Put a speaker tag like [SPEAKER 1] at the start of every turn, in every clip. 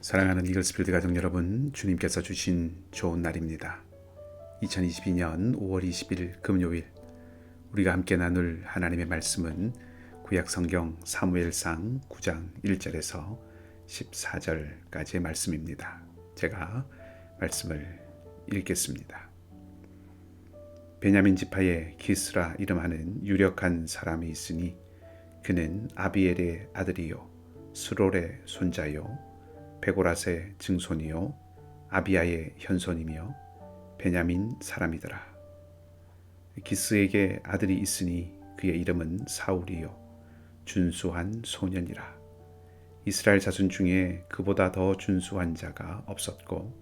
[SPEAKER 1] 사랑하는 이글스필드 가족 여러분, 주님께서 주신 좋은 날입니다. 2022년 5월 20일 금요일, 우리가 함께 나눌 하나님의 말씀은 구약 성경 사무엘상 9장 1절에서 14절까지의 말씀입니다. 제가 말씀을 읽겠습니다. 베냐민 지파의 기스라 이름하는 유력한 사람이 있으니 그는 아비엘의 아들이요 스롤의 손자요 베고라스의 증손이요 아비야의 현손이며 베냐민 사람이더라. 기스에게 아들이 있으니 그의 이름은 사울이요 준수한 소년이라. 이스라엘 자손 중에 그보다 더 준수한 자가 없었고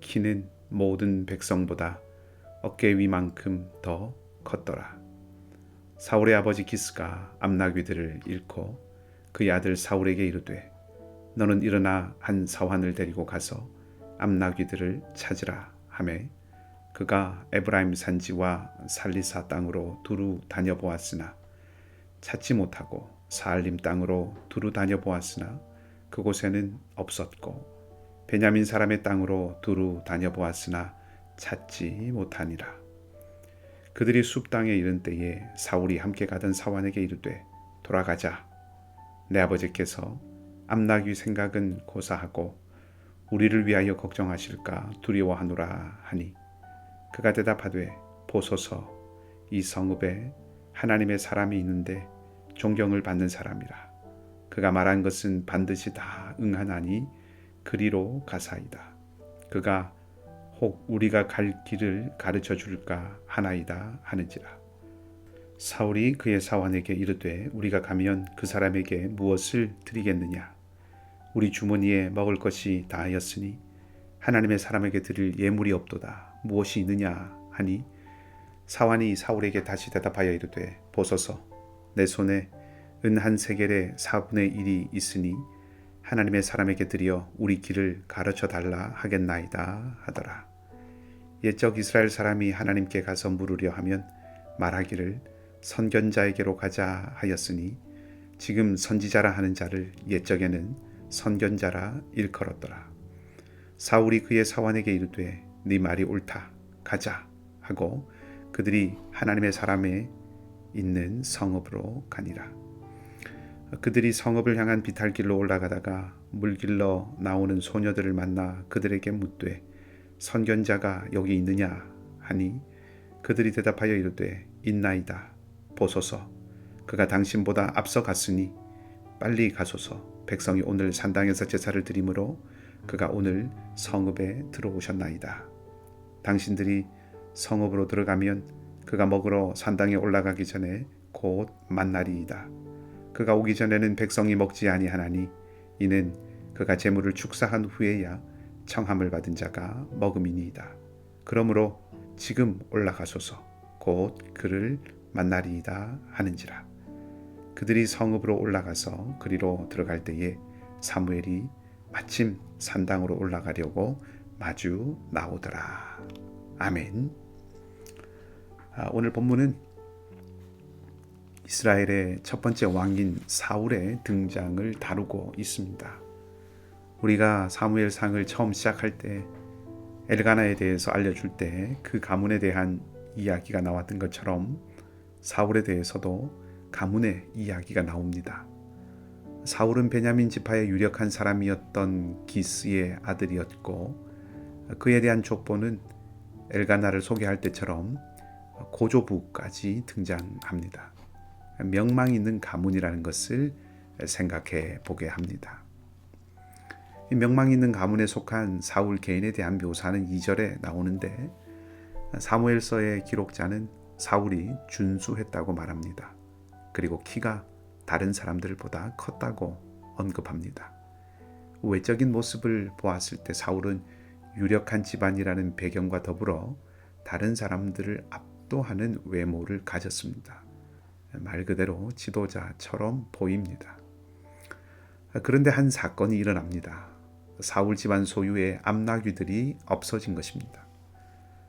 [SPEAKER 1] 키는 모든 백성보다 어깨 위만큼 더 컸더라. 사울의 아버지 기스가 암나귀들을 잃고 그의 아들 사울에게 이르되 너는 일어나 한 사환을 데리고 가서 암나귀들을 찾으라 하매 그가 에브라임 산지와 살리사 땅으로 두루 다녀보았으나 찾지 못하고 사알림 땅으로 두루 다녀보았으나 그곳에는 없었고 베냐민 사람의 땅으로 두루 다녀보았으나 찾지 못하니라. 그들이 숲 땅에 이른 때에 사울이 함께 가던 사환에게 이르되 돌아가자. 내 아버지께서 암나귀 생각은 고사하고 우리를 위하여 걱정하실까 두려워하노라 하니 그가 대답하되 보소서 이 성읍에 하나님의 사람이 있는데 존경을 받는 사람이라. 그가 말한 것은 반드시 다 응하나니 그리로 가사이다. 그가 혹 우리가 갈 길을 가르쳐 줄까 하나이다 하는지라. 사울이 그의 사환에게 이르되 우리가 가면 그 사람에게 무엇을 드리겠느냐. 우리 주머니에 먹을 것이 다하였으니 하나님의 사람에게 드릴 예물이 없도다. 무엇이 있느냐 하니 사환이 사울에게 다시 대답하여 이르되 보소서 내 손에 은 한 세겔의 4분의 1이 있으니 하나님의 사람에게 드려 우리 길을 가르쳐 달라 하겠나이다 하더라. 옛적 이스라엘 사람이 하나님께 가서 물으려 하면 말하기를 선견자에게로 가자 하였으니 지금 선지자라 하는 자를 옛적에는 선견자라 일컬었더라. 사울이 그의 사환에게 이르되 네 말이 옳다. 가자 하고 그들이 하나님의 사람에 있는 성읍으로 가니라. 그들이 성읍을 향한 비탈길로 올라가다가 물길로 나오는 소녀들을 만나 그들에게 묻되 선견자가 여기 있느냐 하니 그들이 대답하여 이르되 있나이다. 보소서 그가 당신보다 앞서 갔으니 빨리 가소서. 백성이 오늘 산당에서 제사를 드리므로 그가 오늘 성읍에 들어오셨나이다. 당신들이 성읍으로 들어가면 그가 먹으러 산당에 올라가기 전에 곧 만나리이다. 그가 오기 전에는 백성이 먹지 아니하나니 이는 그가 제물을 축사한 후에야 청함을 받은 자가 먹음이니이다. 그러므로 지금 올라가소서. 곧 그를 만나리이다 하는지라. 그들이 성읍으로 올라가서 그리로 들어갈 때에 사무엘이 마침 산당으로 올라가려고 마주 나오더라. 아멘. 오늘 본문은 이스라엘의 첫 번째 왕인 사울의 등장을 다루고 있습니다. 우리가 사무엘상을 처음 시작할 때 엘가나에 대해서 알려줄 때 그 가문에 대한 이야기가 나왔던 것처럼 사울에 대해서도 가문의 이야기가 나옵니다. 사울은 베냐민 지파의 유력한 사람이었던 기스의 아들이었고 그에 대한 족보는 엘가나를 소개할 때처럼 고조부까지 등장합니다. 명망 있는 가문이라는 것을 생각해 보게 합니다. 이 명망 있는 가문에 속한 사울 개인에 대한 묘사는 2절에 나오는데 사무엘서의 기록자는 사울이 준수했다고 말합니다. 그리고 키가 다른 사람들보다 컸다고 언급합니다. 외적인 모습을 보았을 때 사울은 유력한 집안이라는 배경과 더불어 다른 사람들을 압도하는 외모를 가졌습니다. 말 그대로 지도자처럼 보입니다. 그런데 한 사건이 일어납니다. 사울 집안 소유의 암나귀들이 없어진 것입니다.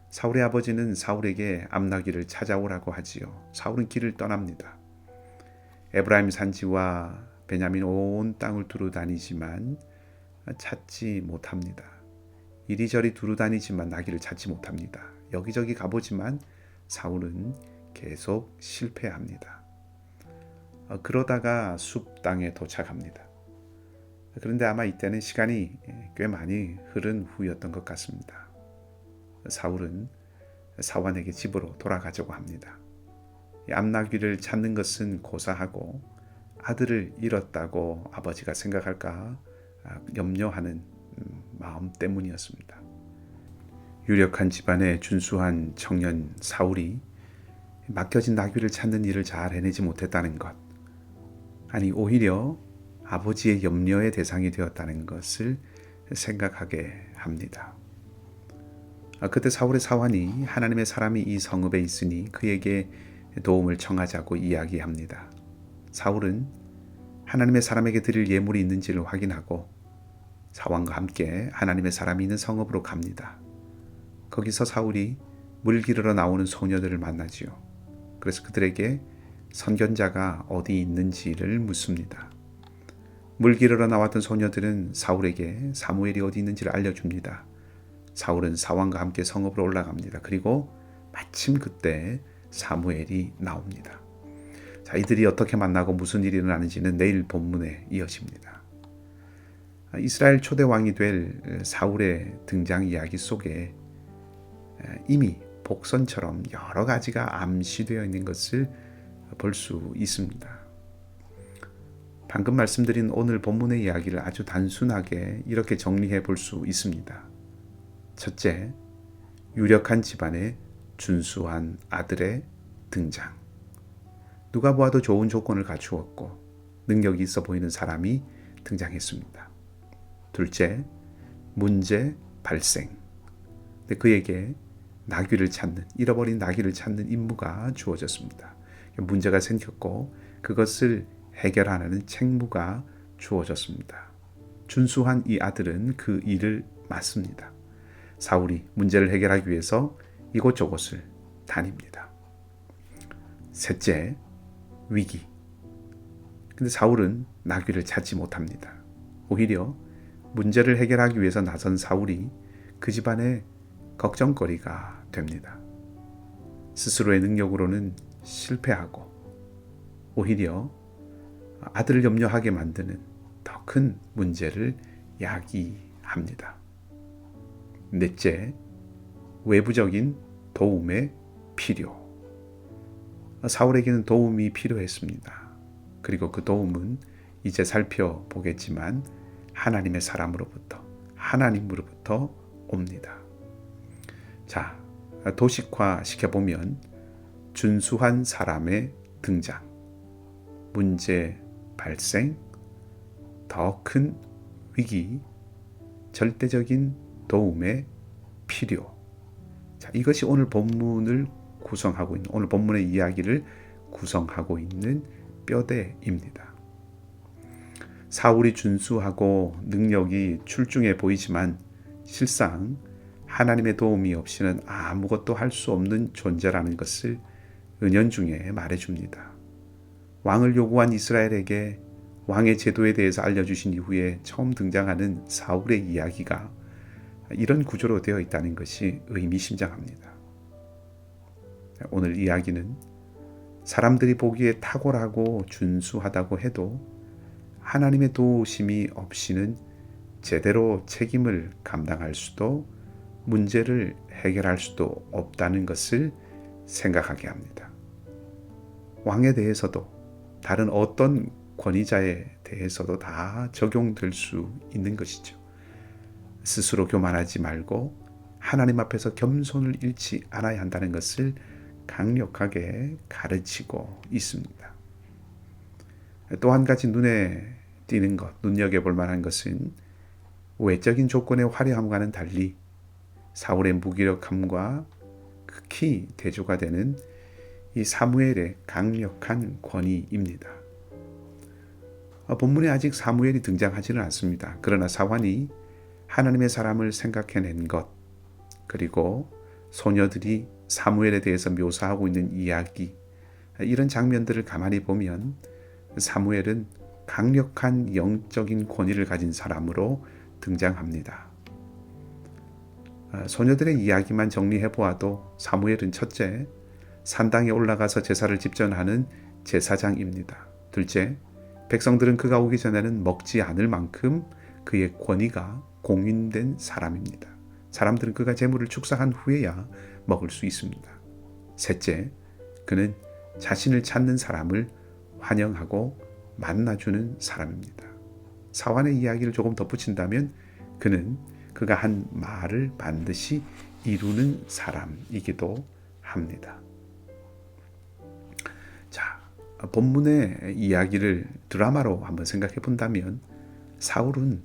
[SPEAKER 1] 사울의 아버지는 사울에게 암나귀를 찾아오라고 하지요. 사울은 길을 떠납니다. 에브라임 산지와 베냐민 온 땅을 두루 다니지만 찾지 못합니다. 이리저리 두루다니지만 나귀를 찾지 못합니다. 여기저기 가보지만 사울은 계속 실패합니다. 그러다가 숲 땅에 도착합니다. 그런데 아마 이때는 시간이 꽤 많이 흐른 후였던 것 같습니다. 사울은 사환에게 집으로 돌아가자고 합니다. 암나귀를 찾는 것은 고사하고 아들을 잃었다고 아버지가 생각할까 염려하는 마음 때문이었습니다. 유력한 집안에 준수한 청년 사울이 맡겨진 나귀를 찾는 일을 잘 해내지 못했다는 것, 아니 오히려 아버지의 염려의 대상이 되었다는 것을 생각하게 합니다. 그때 사울의 사환이 하나님의 사람이 이 성읍에 있으니 그에게 도움을 청하자고 이야기합니다. 사울은 하나님의 사람에게 드릴 예물이 있는지를 확인하고 사환과 함께 하나님의 사람이 있는 성읍으로 갑니다. 거기서 사울이 물 기르러 나오는 소녀들을 만나지요. 그래서 그들에게 선견자가 어디 있는지를 묻습니다. 물 기르러 나왔던 소녀들은 사울에게 사무엘이 어디 있는지를 알려줍니다. 사울은 사환과 함께 성읍으로 올라갑니다. 그리고 마침 그때 사무엘이 나옵니다. 자, 이들이 어떻게 만나고 무슨 일이 일어나는지는 내일 본문에 이어집니다. 이스라엘 초대 왕이 될 사울의 등장 이야기 속에 이미 복선처럼 여러 가지가 암시되어 있는 것을 볼 수 있습니다. 방금 말씀드린 오늘 본문의 이야기를 아주 단순하게 이렇게 정리해 볼 수 있습니다. 첫째, 유력한 집안의 준수한 아들의 등장. 누가 보아도 좋은 조건을 갖추었고 능력이 있어 보이는 사람이 등장했습니다. 둘째, 문제 발생. 그에게 나귀를 찾는, 잃어버린 나귀를 찾는 임무가 주어졌습니다. 문제가 생겼고 그것을 해결하는 책무가 주어졌습니다. 준수한 이 아들은 그 일을 맡습니다. 사울이 문제를 해결하기 위해서 이곳저곳을 다닙니다. 셋째, 위기. 근데 사울은 나귀를 찾지 못합니다. 오히려 문제를 해결하기 위해서 나선 사울이 그 집안의 걱정거리가 됩니다. 스스로의 능력으로는 실패하고 오히려 아들을 염려하게 만드는 더 큰 문제를 야기합니다. 넷째, 외부적인 도움의 필요. 사울에게는 도움이 필요했습니다. 그리고 그 도움은 이제 살펴보겠지만 하나님의 사람으로부터, 하나님으로부터 옵니다. 자, 도식화 시켜보면 준수한 사람의 등장, 문제 발생, 더 큰 위기, 절대적인 도움의 필요. 자, 이것이 오늘 본문을 구성하고 있는, 오늘 본문의 이야기를 구성하고 있는 뼈대입니다. 사울이 준수하고 능력이 출중해 보이지만 실상 하나님의 도움이 없이는 아무것도 할 수 없는 존재라는 것을 은연중에 말해줍니다. 왕을 요구한 이스라엘에게 왕의 제도에 대해서 알려주신 이후에 처음 등장하는 사울의 이야기가 이런 구조로 되어 있다는 것이 의미심장합니다. 오늘 이야기는 사람들이 보기에 탁월하고 준수하다고 해도 하나님의 도우심이 없이는 제대로 책임을 감당할 수도 문제를 해결할 수도 없다는 것을 생각하게 합니다. 왕에 대해서도 다른 어떤 권위자에 대해서도 다 적용될 수 있는 것이죠. 스스로 교만하지 말고 하나님 앞에서 겸손을 잃지 않아야 한다는 것을 강력하게 가르치고 있습니다. 또 한 가지 눈에 띄는 것, 눈여겨볼 만한 것은 외적인 조건의 화려함과는 달리 사울의 무기력함과 극히 대조가 되는 이 사무엘의 강력한 권위입니다. 본문에 아직 사무엘이 등장하지는 않습니다. 그러나 사환이 하나님의 사람을 생각해낸 것, 그리고 소녀들이 사무엘에 대해서 묘사하고 있는 이야기, 이런 장면들을 가만히 보면 사무엘은 강력한 영적인 권위를 가진 사람으로 등장합니다. 소녀들의 이야기만 정리해 보아도 사무엘은 첫째, 산당에 올라가서 제사를 집전하는 제사장입니다. 둘째, 백성들은 그가 오기 전에는 먹지 않을 만큼 그의 권위가 공인된 사람입니다. 사람들은 그가 재물을 축사한 후에야 먹을 수 있습니다. 셋째, 그는 자신을 찾는 사람을 환영하고 만나주는 사람입니다. 사환의 이야기를 조금 덧붙인다면 그는 그가 한 말을 반드시 이루는 사람이기도 합니다. 자, 본문의 이야기를 드라마로 한번 생각해 본다면 사울은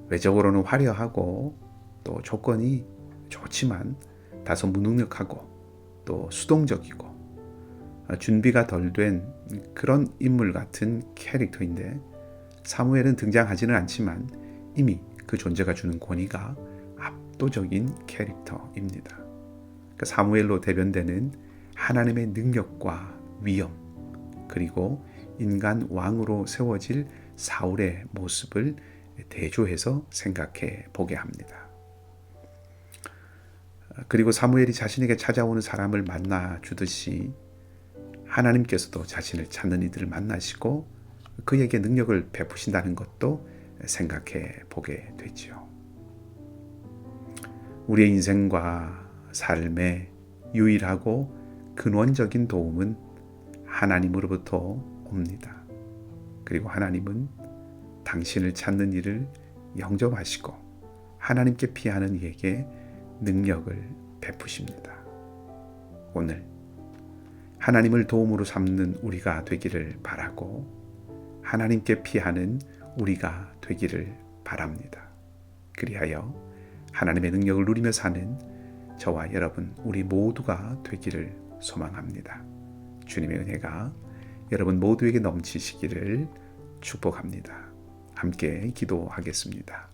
[SPEAKER 1] 외적으로는 화려하고 또 조건이 좋지만 다소 무능력하고 또 수동적이고 준비가 덜 된 그런 인물 같은 캐릭터인데 사무엘은 등장하지는 않지만 이미 그 존재가 주는 권위가 압도적인 캐릭터입니다. 그러니까 사무엘로 대변되는 하나님의 능력과 위엄 그리고 인간 왕으로 세워질 사울의 모습을 대조해서 생각해 보게 합니다. 그리고 사무엘이 자신에게 찾아오는 사람을 만나 주듯이 하나님께서도 자신을 찾는 이들을 만나시고 그에게 능력을 베푸신다는 것도 생각해 보게 되죠. 우리의 인생과 삶의 유일하고 근원적인 도움은 하나님으로부터 옵니다. 그리고 하나님은 당신을 찾는 이를 영접하시고 하나님께 피하는 이에게 능력을 베푸십니다. 오늘 하나님을 도움으로 삼는 우리가 되기를 바라고 하나님께 피하는 우리가 되기를 바랍니다. 그리하여 하나님의 능력을 누리며 사는 저와 여러분 우리 모두가 되기를 소망합니다. 주님의 은혜가 여러분 모두에게 넘치시기를 축복합니다. 함께 기도하겠습니다.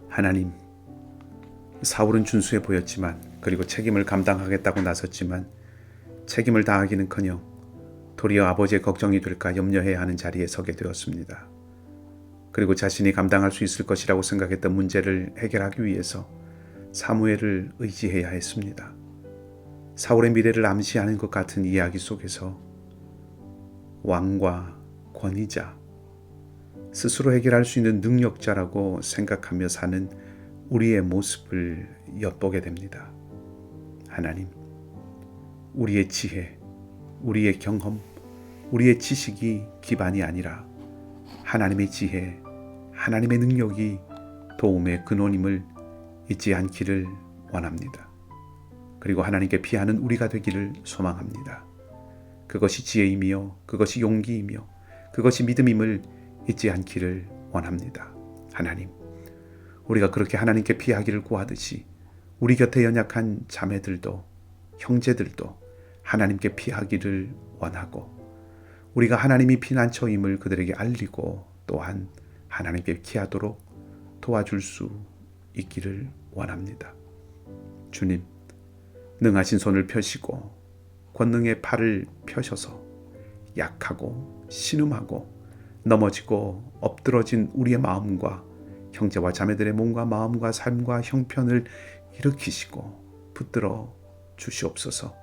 [SPEAKER 1] 하나님, 사울은 준수해 보였지만 그리고 책임을 감당하겠다고 나섰지만 책임을 다하기는커녕 도리어 아버지의 걱정이 될까 염려해야 하는 자리에 서게 되었습니다. 그리고 자신이 감당할 수 있을 것이라고 생각했던 문제를 해결하기 위해서 사무엘을 의지해야 했습니다. 사울의 미래를 암시하는 것 같은 이야기 속에서 왕과 권위자, 스스로 해결할 수 있는 능력자라고 생각하며 사는 우리의 모습을 엿보게 됩니다. 하나님, 우리의 지혜, 우리의 경험, 우리의 지식이 기반이 아니라 하나님의 지혜, 하나님의 능력이 도움의 근원임을 잊지 않기를 원합니다. 그리고 하나님께 피하는 우리가 되기를 소망합니다. 그것이 지혜이며 그것이 용기이며 그것이 믿음임을 잊지 않기를 원합니다. 하나님, 우리가 그렇게 하나님께 피하기를 구하듯이 우리 곁에 연약한 자매들도 형제들도 하나님께 피하기를 원하고 우리가 하나님이 피난처임을 그들에게 알리고 또한 하나님께 피하도록 도와줄 수 있기를 원합니다. 주님, 능하신 손을 펴시고 권능의 팔을 펴셔서 약하고 신음하고 넘어지고 엎드러진 우리의 마음과 형제와 자매들의 몸과 마음과 삶과 형편을 일으키시고 붙들어 주시옵소서.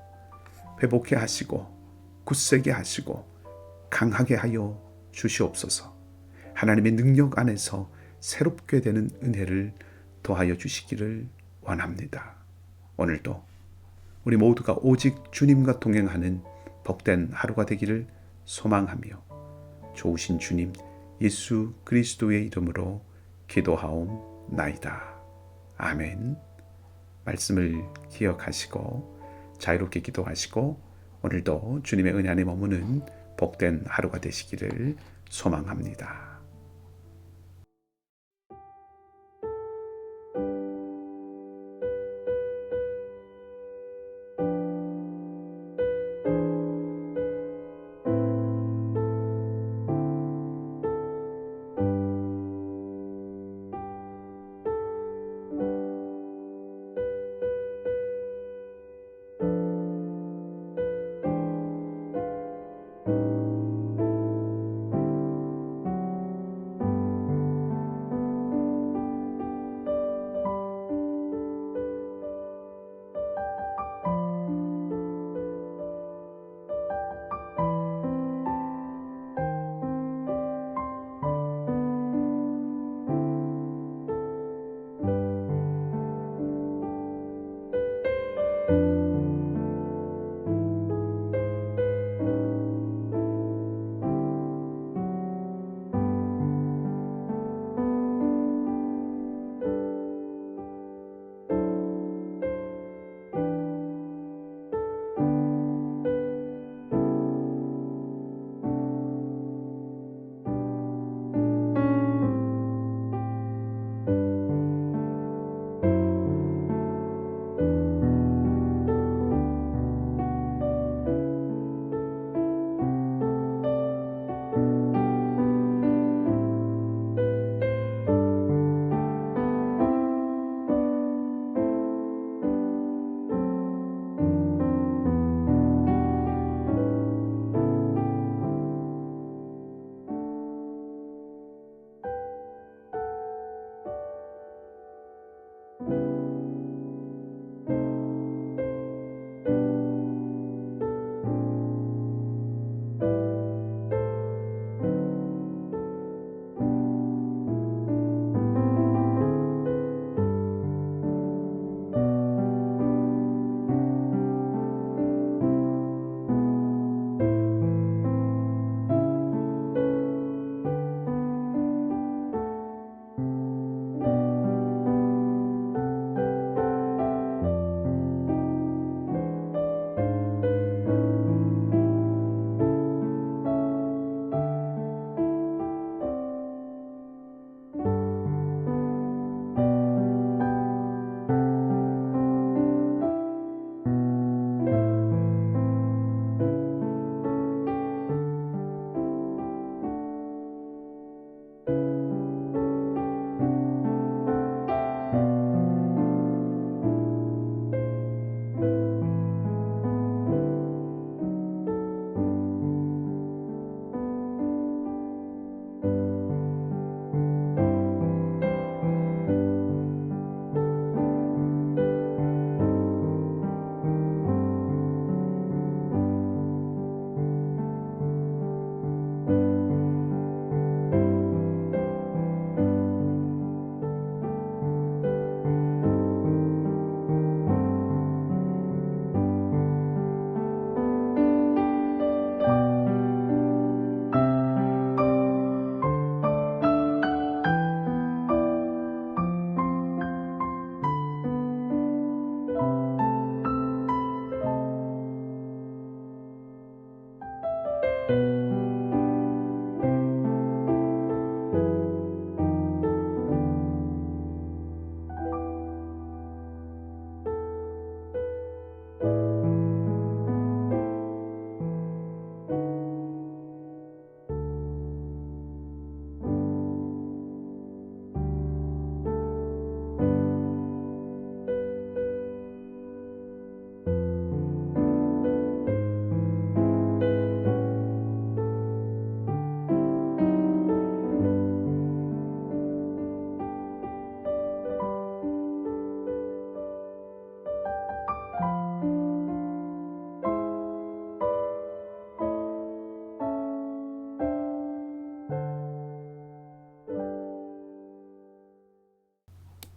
[SPEAKER 1] 회복해 하시고 굳세게 하시고 강하게 하여 주시옵소서. 하나님의 능력 안에서 새롭게 되는 은혜를 더하여 주시기를 원합니다. 오늘도 우리 모두가 오직 주님과 동행하는 복된 하루가 되기를 소망하며 좋으신 주님 예수 그리스도의 이름으로 기도하옵나이다. 아멘. 말씀을 기억하시고 자유롭게 기도하시고 오늘도 주님의 은혜 안에 머무는 복된 하루가 되시기를 소망합니다.